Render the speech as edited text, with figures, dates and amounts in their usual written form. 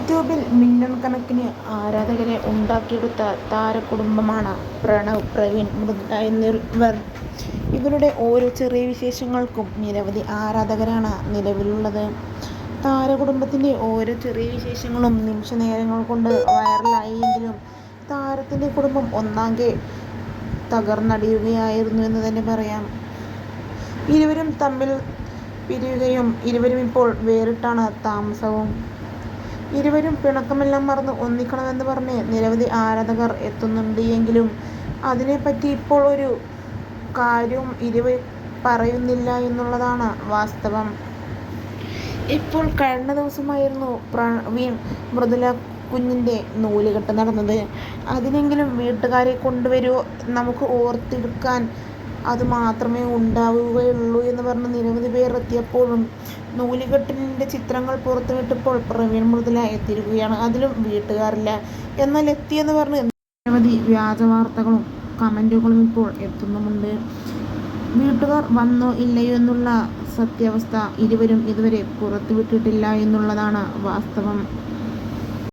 യൂട്യൂബിൽ മില്യൺ കണക്കിന് ആരാധകരെ ഉണ്ടാക്കിയെടുത്ത താരകുടുംബമാണ് പ്രണവ്, പ്രവീൺ, മൃദുല എന്നിവർ. ഇവരുടെ ഓരോ ചെറിയ വിശേഷങ്ങൾക്കും നിരവധി ആരാധകരാണ് നിലവിലുള്ളത്. താരകുടുംബത്തിൻ്റെ ഓരോ ചെറിയ വിശേഷങ്ങളും നിമിഷ നേരങ്ങൾ കൊണ്ട് വൈറലായെങ്കിലും താരത്തിൻ്റെ കുടുംബം ഒന്നാകെ തകർന്നടിയുകയായിരുന്നു എന്ന് തന്നെ പറയാം. ഇരുവരും തമ്മിൽ പിരിയുകയും ഇരുവരും ഇപ്പോൾ വേറിട്ടാണ് താമസവും. ഇരുവരും പിണക്കമെല്ലാം മറന്ന് ഒന്നിക്കണമെന്ന് പറഞ്ഞ് നിരവധി ആരാധകർ എത്തുന്നുണ്ട് എങ്കിലും അതിനെപ്പറ്റി ഇപ്പോൾ ഒരു കാര്യവും ഇരുവരും പറയുന്നില്ല എന്നുള്ളതാണ് വാസ്തവം. ഇപ്പോൾ കഴിഞ്ഞ ദിവസമായിരുന്നു പ്രവീൺ മൃദുല കുഞ്ഞിൻ്റെ നൂലുകെട്ട് നടന്നത്. അതിനെങ്കിലും വീട്ടുകാരെ കൊണ്ടുവരുമോ, നമുക്ക് ഓർത്തെടുക്കാൻ അതുമാത്രമേ ഉണ്ടാവുകയുള്ളൂ എന്ന് പറഞ്ഞ് നിരവധി പേർ എത്തിയപ്പോഴും നൂലുകെട്ടിൻ്റെ ചിത്രങ്ങൾ പുറത്തുവിട്ടപ്പോൾ പ്രവീൺ മൃദുല എത്തിയിരിക്കുകയാണ്. അതിലും വീട്ടുകാരില്ല, എന്നാൽ എത്തിയെന്ന് പറഞ്ഞ് നിരവധി വ്യാജ വാർത്തകളും കമൻറ്റുകളും ഇപ്പോൾ എത്തുന്നുമുണ്ട്. വീട്ടുകാർ വന്നോ ഇല്ലയോ എന്നുള്ള സത്യാവസ്ഥ ഇരുവരും ഇതുവരെ പുറത്തുവിട്ടിട്ടില്ല എന്നുള്ളതാണ് വാസ്തവം.